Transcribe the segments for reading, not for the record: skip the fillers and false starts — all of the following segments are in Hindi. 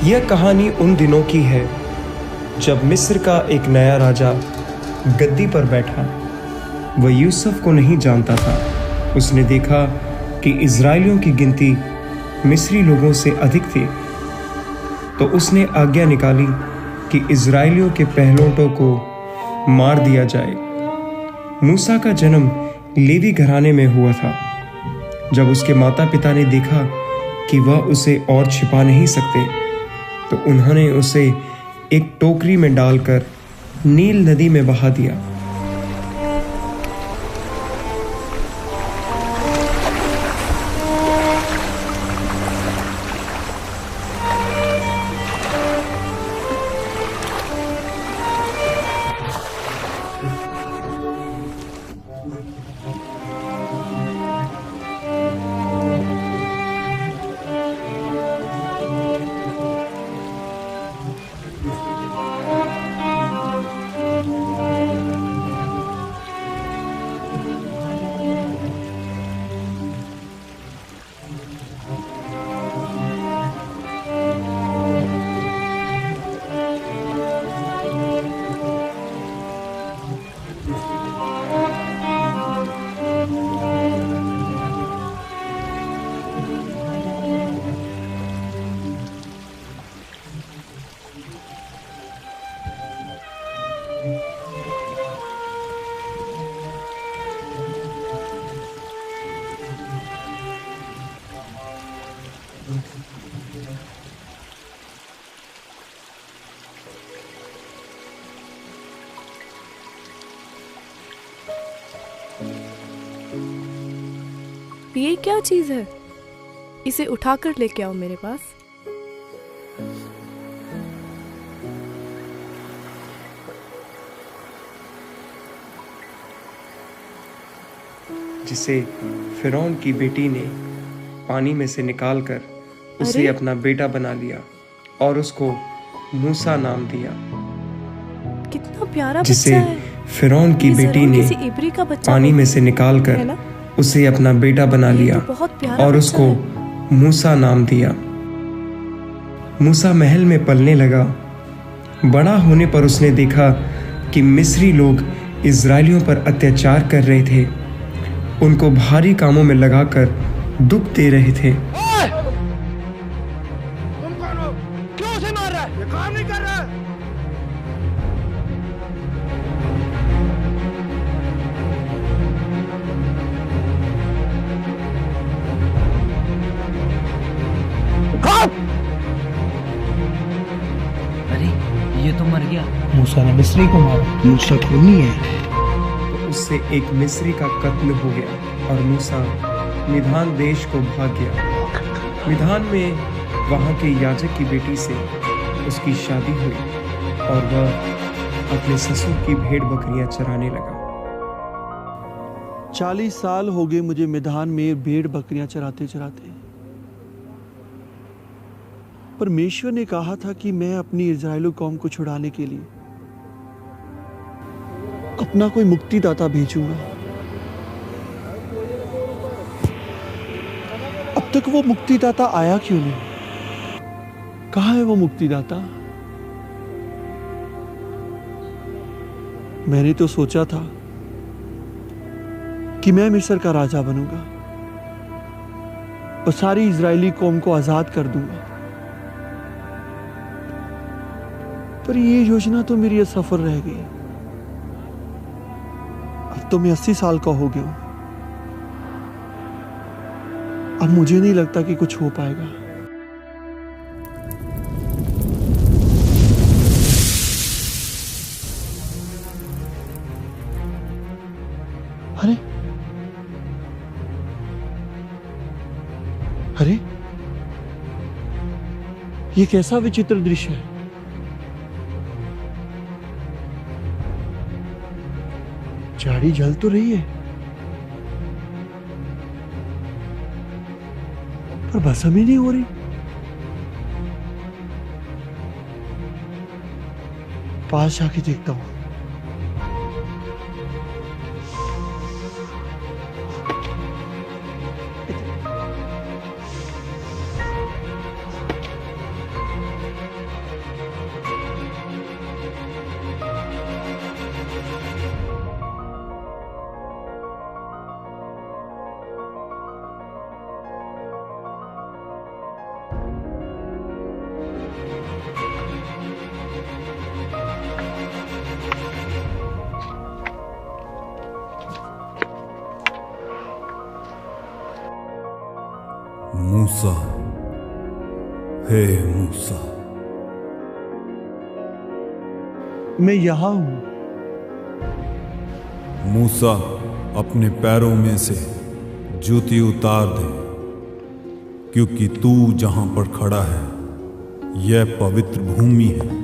यह कहानी उन दिनों की है जब मिस्र का एक नया राजा गद्दी पर बैठा। वह यूसुफ को नहीं जानता था। उसने देखा कि इज़राइलियों की गिनती मिस्री लोगों से अधिक थी, तो उसने आज्ञा निकाली कि इज़राइलियों के पहलौठों को मार दिया जाए। मूसा का जन्म लेवी घराने में हुआ था। जब उसके माता पिता ने देखा कि वह उसे और छिपा नहीं सकते, तो उन्होंने उसे एक टोकरी में डालकर नील नदी में बहा दिया। ये क्या चीज है? इसे उठाकर लेके आओ मेरे पास। जिसे फिरौन की बेटी ने पानी में से निकालकर उसे अपना बेटा बना लिया और उसको मूसा नाम दिया। कितना प्यारा जिसे बच्चा है। फिरौन की बेटी ने किसी इब्री का बच्चा पानी में से निकालकर उसे अपना बेटा बना लिया और उसको मूसा नाम दिया। मूसा महल में पलने लगा। बड़ा होने पर उसने देखा कि मिस्री लोग इज़राइलियों पर अत्याचार कर रहे थे, उनको भारी कामों में लगाकर दुख दे रहे थे। तुम कौन हो? क्यों उसे मार रहा है? ये काम नहीं कर रहा है। अरे ये तो मर गया। मूसा ने मिस्री को मारा। मूसा खूनी है। तो उससे एक मिस्री का कत्ल हो गया और मूसा मिधान देश को भाग गया। मिधान में वहाँ के याजक की बेटी से उसकी शादी हुई और वह अपने ससुर की भेड़ बकरियां चराने लगा। 40 साल हो गए मुझे मिधान में भेड़ बकरियां चराते चराते। परमेश्वर ने कहा था कि मैं अपनी इज़राइली कौम को छुड़ाने के लिए अपना कोई मुक्तिदाता भेजूंगा। अब तक वो मुक्तिदाता आया क्यों नहीं? कहाँ है वो मुक्तिदाता? मैंने तो सोचा था कि मैं मिस्र का राजा बनूंगा और सारी इज़राइली कौम को आजाद कर दूंगा, पर ये योजना तो मेरी असफल रह गई। अब तो मैं 80 साल का हो गया हूं। अब मुझे नहीं लगता कि कुछ हो पाएगा। अरे अरे, ये कैसा विचित्र दृश्य है। झाड़ी जल तो रही है, पर भस्म ही नहीं हो रही। पास जाके देखता हूं। मूसा, हे मूसा। मैं यहाँ हूं। मूसा, अपने पैरों में से जूती उतार दे, क्योंकि तू जहां पर खड़ा है यह पवित्र भूमि है।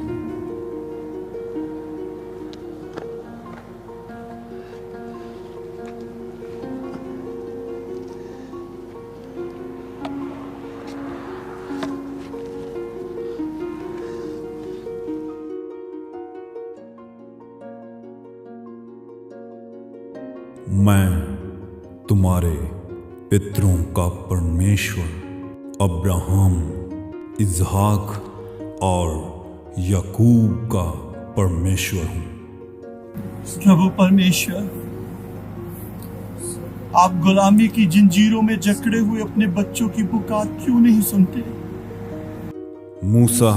मैं तुम्हारे पितरों का परमेश्वर अब्राहम, इसहाक और याकूब का परमेश्वर हूं। प्रभु परमेश्वर, आप गुलामी की जंजीरों में जकड़े हुए अपने बच्चों की पुकार क्यों नहीं सुनते? मूसा,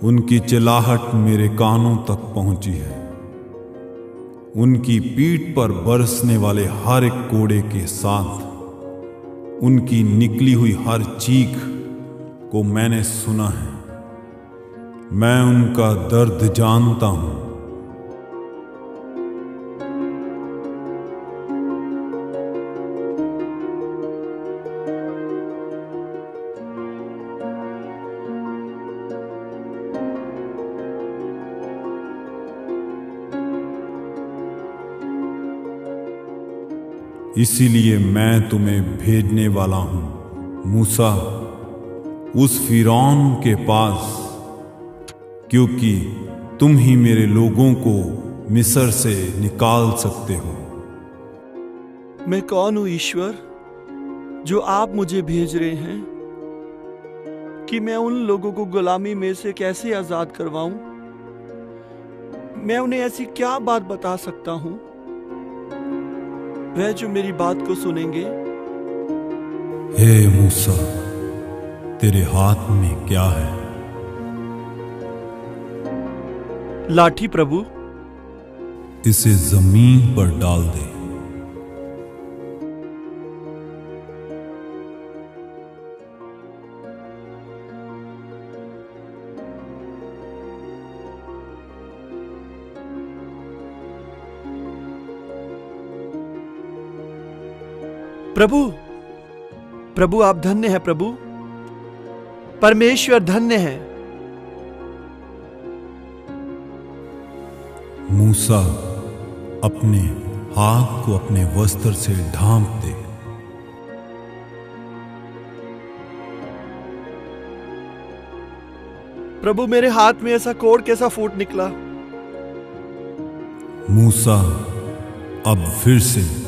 उनकी चिल्लाहट मेरे कानों तक पहुंची है। उनकी पीठ पर बरसने वाले हर एक कोड़े के साथ उनकी निकली हुई हर चीख को मैंने सुना है। मैं उनका दर्द जानता हूं। इसीलिए मैं तुम्हें भेजने वाला हूं, मूसा, उस फिरौन के पास, क्योंकि तुम ही मेरे लोगों को मिस्र से निकाल सकते हो। मैं कौन हूं ईश्वर, जो आप मुझे भेज रहे हैं? कि मैं उन लोगों को गुलामी में से कैसे आजाद करवाऊं? मैं उन्हें ऐसी क्या बात बता सकता हूं वह जो मेरी बात को सुनेंगे? हे मूसा, तेरे हाथ में क्या है? लाठी प्रभु। इसे जमीन पर डाल दे। प्रभु, प्रभु आप धन्य हैं। प्रभु परमेश्वर धन्य है। मूसा, अपने हाथ को अपने वस्त्र से ढांप दे। प्रभु मेरे हाथ में ऐसा कोड़ कैसा फूट निकला? मूसा, अब फिर से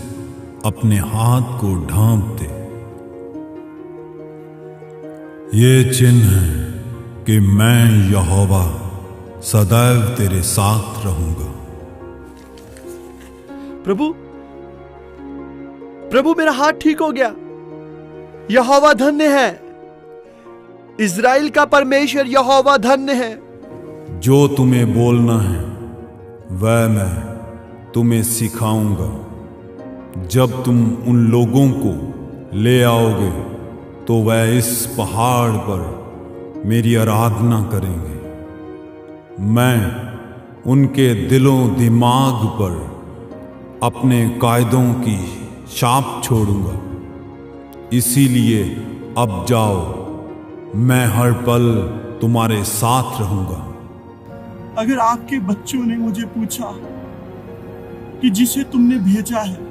अपने हाथ को ढांप दे। ये चिन्ह है कि मैं यहोवा सदैव तेरे साथ रहूंगा। प्रभु, प्रभु मेरा हाथ ठीक हो गया। यहोवा धन्य है। इज़राइल का परमेश्वर यहोवा धन्य है। जो तुम्हें बोलना है वह मैं तुम्हें सिखाऊंगा। जब तुम उन लोगों को ले आओगे तो वह इस पहाड़ पर मेरी आराधना करेंगे। मैं उनके दिलों दिमाग पर अपने कायदों की छाप छोड़ूंगा। इसीलिए अब जाओ, मैं हर पल तुम्हारे साथ रहूंगा। अगर आपके बच्चों ने मुझे पूछा कि जिसे तुमने भेजा है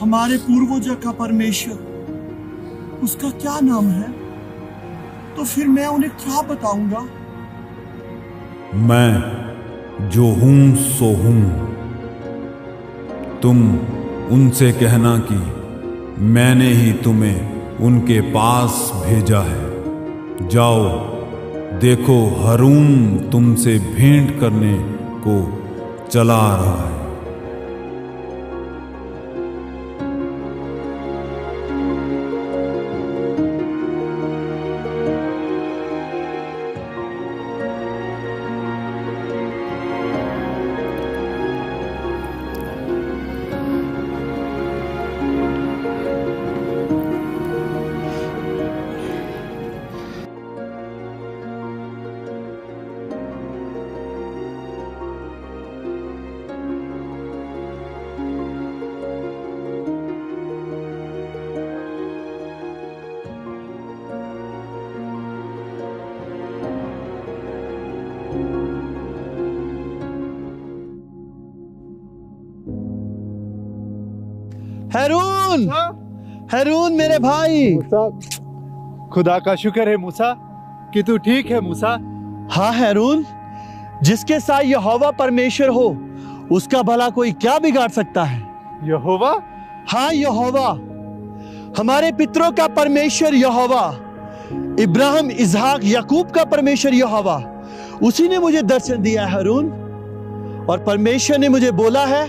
हमारे पूर्वजों का परमेश्वर, उसका क्या नाम है, तो फिर मैं उन्हें क्या बताऊंगा? मैं जो हूं सो हूं। तुम उनसे कहना कि मैंने ही तुम्हें उनके पास भेजा है। जाओ, देखो हारून तुमसे भेंट करने को चला आ रहा है। हैरून, हैरून मेरे भाई। खुदा का शुक्र है मूसा कि तू ठीक है मूसा। हाँ हैरून, जिसके साथ यहोवा परमेश्वर हो उसका भला कोई क्या बिगाड़ सकता है? यहोवा? हाँ यहोवा, हमारे पितरों का परमेश्वर यहोवा, इब्राहिम, इसहाक, याकूब का परमेश्वर यहोवा, उसी ने मुझे दर्शन दिया है हैरून। और परमेश्वर ने मुझे बोला है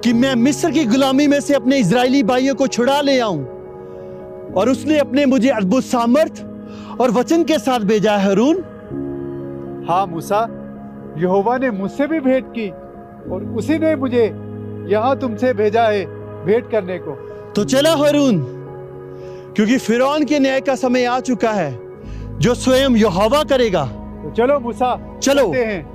कि मैं मिस्र की गुलामी में से अपने इजरायली भाइयों को छुड़ा ले आऊं। और उसने अपने मुझे अद्भुत सामर्थ और वचन के साथ भेजा है हैरून। हाँ मूसा, यहोवा ने मुझसे भी भेंट की और उसी ने मुझे यहाँ तुमसे भेजा है भेंट करने को। तो चला हैरून, क्योंकि फिरौन के न्याय का समय आ चुका है जो स्वयं यहोवा करेगा। तो चलो मूसा, चलो। चलते हैं।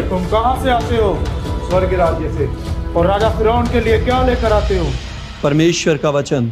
तुम कहाँ से आते हो? स्वर्ग राज्य से। और राजा फिरौन के लिए क्या लेकर आते हो? परमेश्वर का वचन।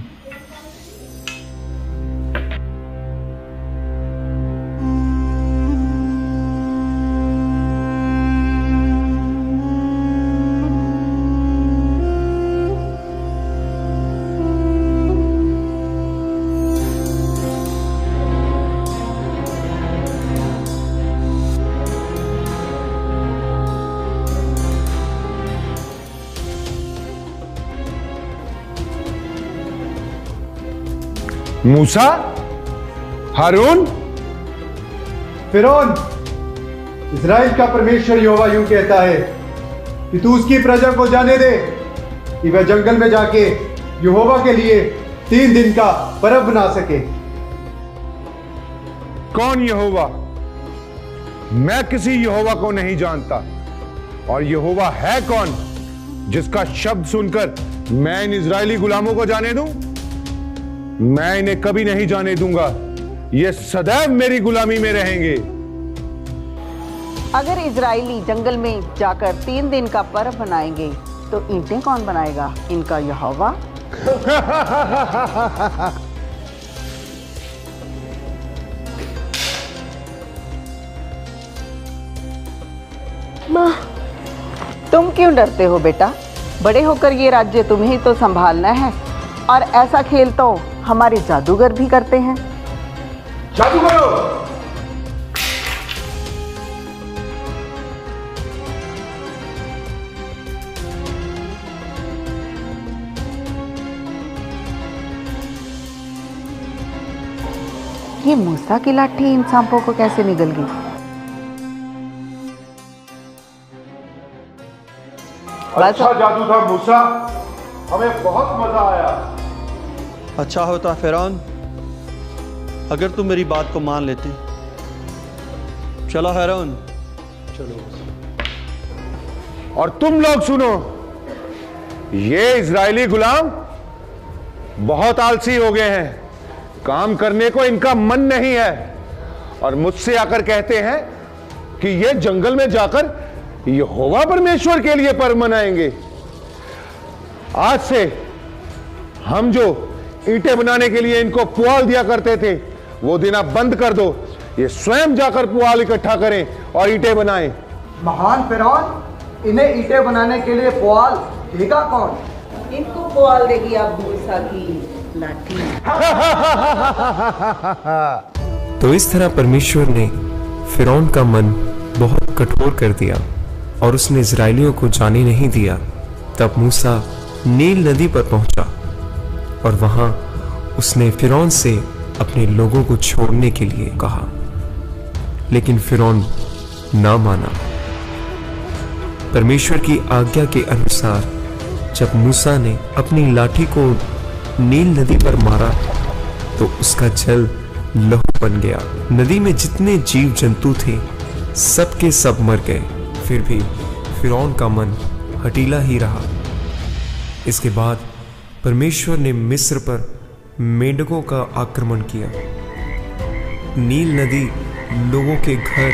मूसा, हारून, फिरौन, इस्राएल का परमेश्वर यहोवा यूं कहता है कि तू उसकी प्रजा को जाने दे कि वह जंगल में जाके यहोवा के लिए 3 दिन का पर्व बना सके। कौन यहोवा? मैं किसी यहोवा को नहीं जानता। और यहोवा है कौन जिसका शब्द सुनकर मैं इन इजरायली गुलामों को जाने दूं? मैं इन्हें कभी नहीं जाने दूंगा। ये सदैव मेरी गुलामी में रहेंगे। अगर इजरायली जंगल में जाकर 3 दिन का पर्व बनाएंगे तो ईंटें कौन बनाएगा? इनका यहोवा। माँ, तुम क्यों डरते हो बेटा? बड़े होकर ये राज्य तुम्हें ही तो संभालना है। और ऐसा खेल तो हमारे जादूगर भी करते हैं। जादू करो। ये मूसा की लाठी इन सांपों को कैसे निगल गई? अच्छा जादू था मूसा, हमें बहुत मजा आया। अच्छा होता फिरौन अगर तुम मेरी बात को मान लेते। चलो हैरून, चलो। और तुम लोग सुनो, ये इजरायली गुलाम बहुत आलसी हो गए हैं। काम करने को इनका मन नहीं है और मुझसे आकर कहते हैं कि ये जंगल में जाकर यहोवा परमेश्वर के लिए पर्व मनाएंगे। आज से हम जो ईंटें बनाने के लिए इनको पुआल दिया करते थे वो दिन आप बंद कर दो। ये स्वयं जाकर पुआल इकट्ठा करें और ईंटें बनाएं। महान फिरौन, इन्हें ईंटें बनाने के लिए पुआल देगा कौन? इनको पुआल देगी आप मूसा की लाठी। तो इस तरह परमेश्वर ने फिरौन का मन बहुत कठोर कर दिया और उसने इजरायलियों को जाने नहीं दिया। तब मूसा नील नदी पर पहुंचा और वहां उसने फिरौन से अपने लोगों को छोड़ने के लिए कहा, लेकिन फिरौन ना माना। परमेश्वर की आज्ञा के अनुसार जब मूसा ने अपनी लाठी को नील नदी पर मारा तो उसका जल लहू बन गया। नदी में जितने जीव जंतु थे सब के सब मर गए। फिर भी फिरौन का मन हठीला ही रहा। इसके बाद परमेश्वर ने मिस्र पर मेंढकों का आक्रमण किया। नील नदी, लोगों के घर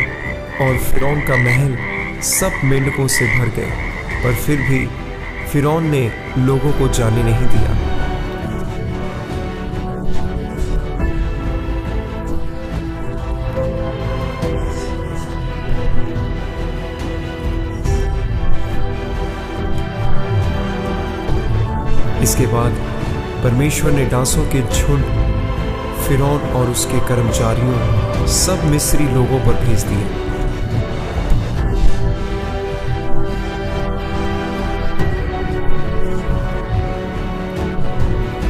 और फिरौन का महल सब मेंढकों से भर गए, पर फिर भी फिरौन ने लोगों को जाने नहीं दिया। इसके बाद परमेश्वर ने डांसों के झुंड फिरौन और उसके कर्मचारियों सब मिस्री लोगों पर भेज दिए।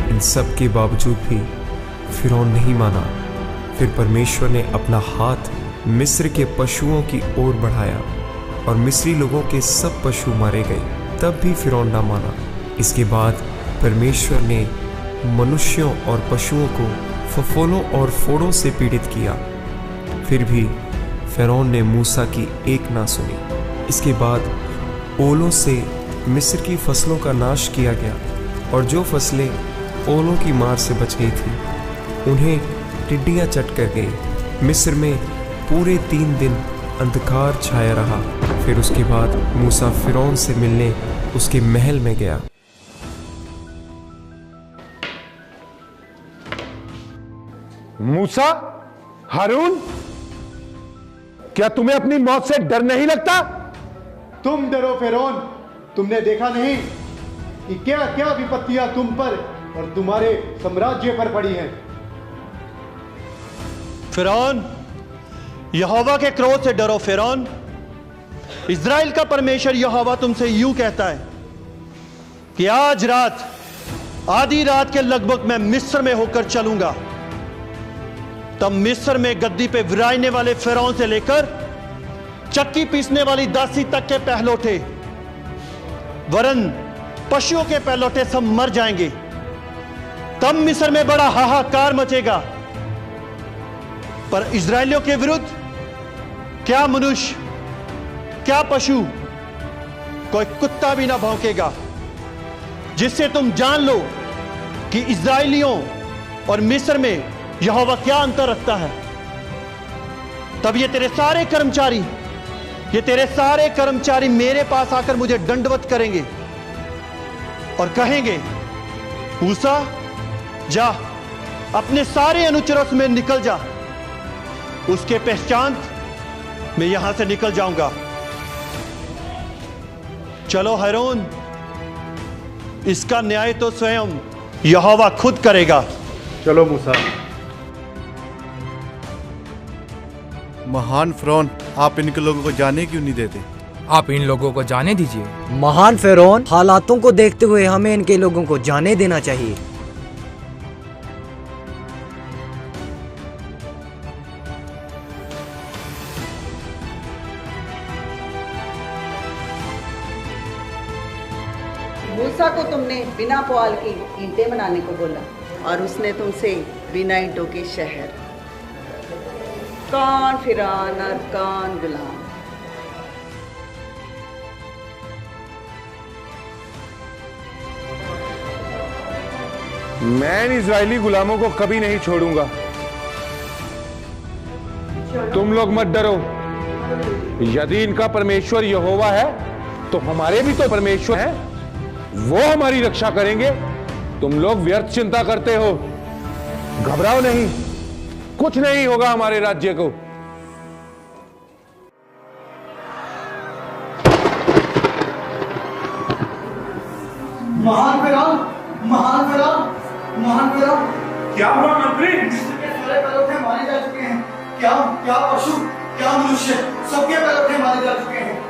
इन सब के बावजूद भी फिरौन नहीं माना। फिर परमेश्वर ने अपना हाथ मिस्र के पशुओं की ओर बढ़ाया और मिस्री लोगों के सब पशु मारे गए, तब भी फिरौन ना माना। इसके बाद परमेश्वर ने मनुष्यों और पशुओं को फफोलों और फोड़ों से पीड़ित किया। फिर भी फिरौन ने मूसा की एक ना सुनी। इसके बाद ओलों से मिस्र की फसलों का नाश किया गया, और जो फसलें ओलों की मार से बच गई थी उन्हें टिड्डियां चट कर गई। मिस्र में पूरे 3 दिन अंधकार छाया रहा। फिर उसके बाद मूसा फिरौन से मिलने उसके महल में गया। मूसा, हारून, क्या तुम्हें अपनी मौत से डर नहीं लगता? तुम डरो फिरौन, तुमने देखा नहीं कि क्या क्या विपत्तियां तुम पर और तुम्हारे साम्राज्य पर पड़ी हैं। फिरौन, यहोवा के क्रोध से डरो। फिरौन, इज़राइल का परमेश्वर यहोवा तुमसे यूं कहता है कि आज रात, आधी रात के लगभग मैं मिस्र में होकर चलूंगा। तब मिस्र में गद्दी पे विराजने वाले फिरौन से लेकर चक्की पीसने वाली दासी तक के पहलौठे, वरन पशुओं के पहलौठे सब मर जाएंगे। तब मिस्र में बड़ा हाहाकार मचेगा। पर इजरायलियों के विरुद्ध क्या मनुष्य, क्या पशु, कोई कुत्ता भी ना भौंकेगा, जिससे तुम जान लो कि इजरायलियों और मिस्र में यहोवा क्या अंतर रखता है। तब ये तेरे सारे कर्मचारी मेरे पास आकर मुझे दंडवत करेंगे और कहेंगे, मूसा, जा अपने सारे अनुचरों में निकल जा। उसके पहचान मैं यहां से निकल जाऊंगा। चलो हारून, इसका न्याय तो स्वयं यहोवा खुद करेगा। चलो मूसा। महान फिरौन, आप इनके लोगों को जाने क्यों नहीं देते? आप इन लोगों को जाने दीजिए। महान फिरौन, हालातों को देखते हुए हमें इनके लोगों को जाने देना चाहिए। मूसा को तुमने बिना पुआल की ईंटें बनाने को बोला और उसने तुमसे बिना ईंटों के शहर। कौन फिरौन और कौन गुलाम। मैं इन इजरायली गुलामों को कभी नहीं छोड़ूंगा। तुम लोग मत डरो। यदि इनका परमेश्वर यहोवा है तो हमारे भी तो परमेश्वर हैं, वो हमारी रक्षा करेंगे। तुम लोग व्यर्थ चिंता करते हो। घबराओ नहीं, कुछ नहीं होगा हमारे राज्य को। महान फिरौन, महान फिरौन, महान फिरौन। क्या हुआ मंत्री? मिस्र के सारे पैलौठे मारे जा चुके हैं। क्या क्या पशु, क्या मनुष्य, सबके पैलौठे मारे जा चुके हैं।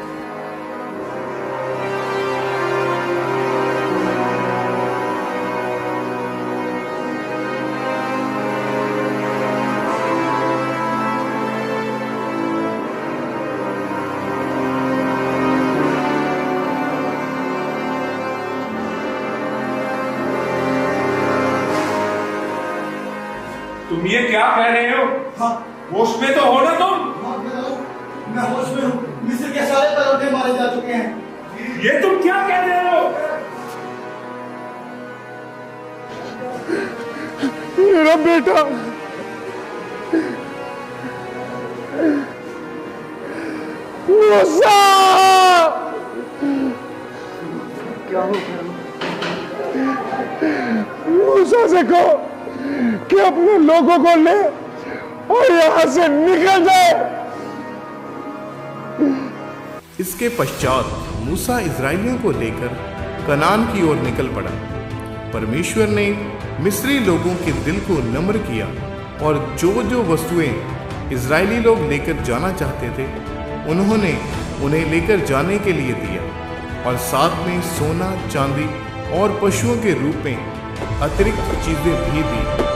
तुम ये क्या कह रहे हो? होश में तो हो ना तुम? मैं होश में हूँ। मिस्र के सारे परोठे मारे जा चुके हैं। ये तुम क्या कह रहे हो? मेरा बेटा मूसा! क्या हो? मूसा से कहो कि अपने लोगों को ले और यहां से निकल जाए। इसके पश्चात मूसा इजराइलियों को लेकर कनान की ओर निकल पड़ा। परमेश्वर ने मिस्री लोगों के दिल को नम्र किया और जो जो वस्तुएं इजरायली लोग लेकर जाना चाहते थे उन्होंने उन्हें लेकर जाने के लिए दिया और साथ में सोना, चांदी और पशुओं के रूप में अतिरिक्त चीजें भी दी।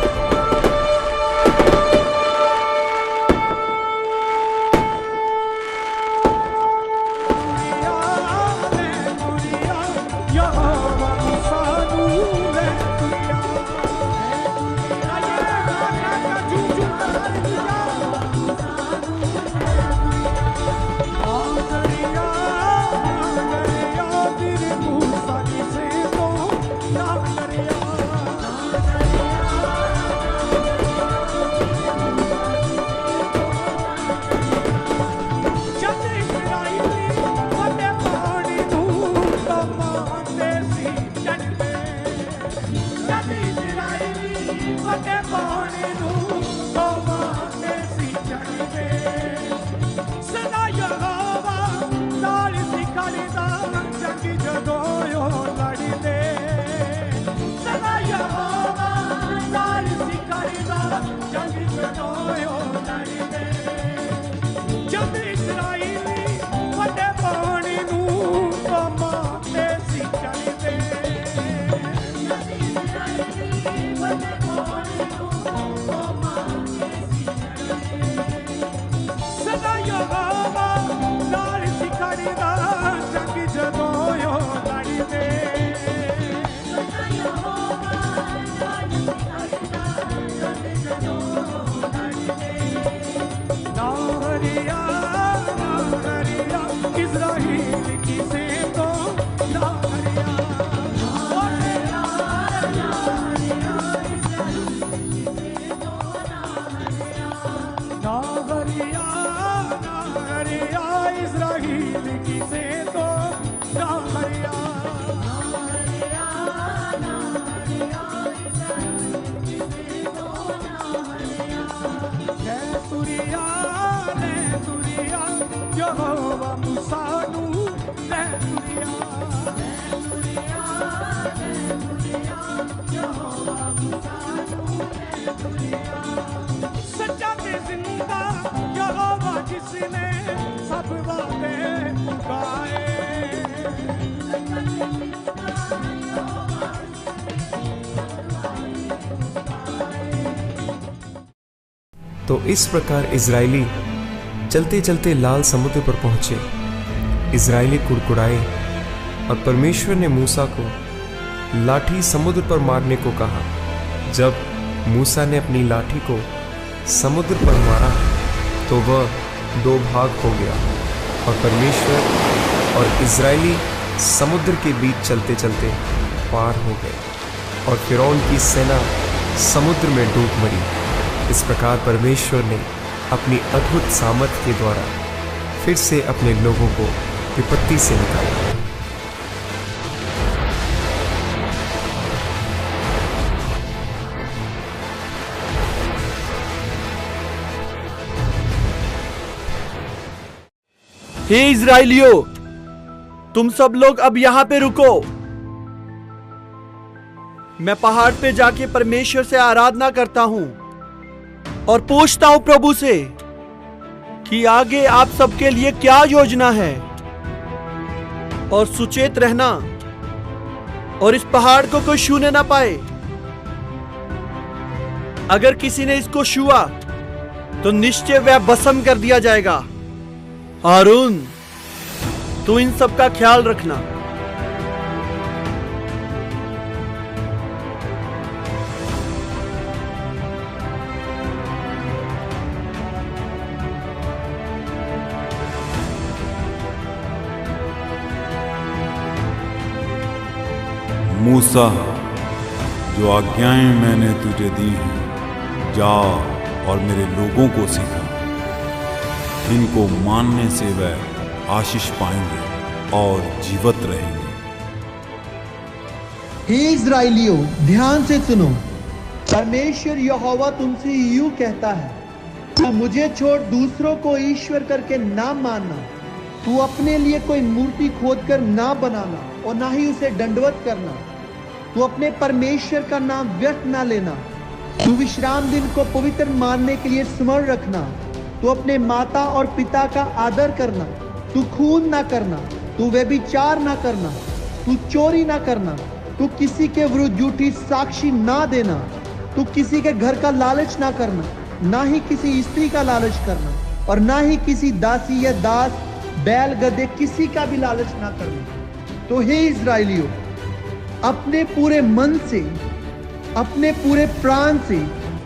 तो इस प्रकार इजरायली चलते चलते लाल समुद्र पर पहुंचे। इजरायली कुड़कुड़ाए और परमेश्वर ने मूसा को लाठी समुद्र पर मारने को कहा। जब मूसा ने अपनी लाठी को समुद्र पर मारा तो वह दो भाग हो गया और परमेश्वर और इजरायली समुद्र के बीच चलते चलते पार हो गए और फिरौन की सेना समुद्र में डूब मरी। इस प्रकार परमेश्वर ने अपनी अद्भुत सामर्थ के द्वारा फिर से अपने लोगों को विपत्ति से निकाला। हे इजराइलियों, तुम सब लोग अब यहां पे रुको। मैं पहाड़ पे जाके परमेश्वर से आराधना करता हूं और पूछता हूं प्रभु से कि आगे आप सबके लिए क्या योजना है। और सुचेत रहना और इस पहाड़ को कोई छूने ना पाए। अगर किसी ने इसको छुआ तो निश्चय वह भस्म कर दिया जाएगा। हारून, तू इन सब का ख्याल रखना। मूसा, जो आज्ञाएं मैंने तुझे दी हैं, जा और मेरे लोगों को सिखा। इनको मानने से वह आशीष पाएंगे और जीवित रहेंगे। हे इज़राइलियों, ध्यान से सुनो। परमेश्वर यहोवा तुमसे यूं कहता है, तू मुझे छोड़ दूसरों को ईश्वर करके ना मानना। तू अपने लिए कोई मूर्ति खोदकर ना बनाना और ना ही उसे दंडवत करना। तू अपने परमेश्वर का नाम व्यर्थ ना लेना। तू विश्राम दिन को पवित्र मानने के लिए स्मरण रखना। तू अपने माता और पिता का आदर करना। तू खून ना करना। तू व्यभिचार ना करना। तू चोरी ना करना। तू किसी के विरुद्ध झूठी साक्षी ना देना। तू किसी के घर का लालच ना करना, ना ही किसी स्त्री का लालच करना, और ना ही किसी दासी या दास, बैल गधे किसी का भी लालच ना करना। तो हे इज़राइलियों, अपने पूरे मन से, अपने पूरे प्राण से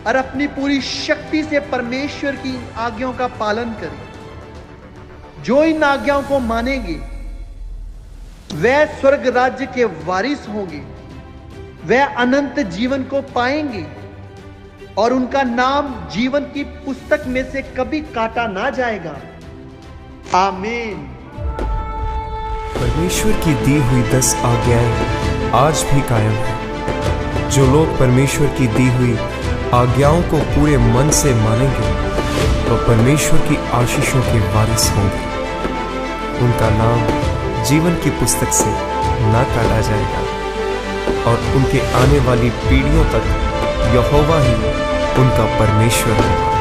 और अपनी पूरी शक्ति से परमेश्वर की इन आज्ञाओं का पालन करें। जो इन आज्ञाओं को मानेंगे वह स्वर्ग राज्य के वारिस होंगे। वह अनंत जीवन को पाएंगे और उनका नाम जीवन की पुस्तक में से कभी काटा ना जाएगा। आमीन। परमेश्वर की दी हुई 10 आज्ञाएं आज भी कायम है। जो लोग परमेश्वर की दी हुई आज्ञाओं को पूरे मन से मानेंगे तो परमेश्वर की आशीषों के वारिस होंगे। उनका नाम जीवन की पुस्तक से ना काटा जाएगा और उनके आने वाली पीढ़ियों तक यहोवा ही उनका परमेश्वर है।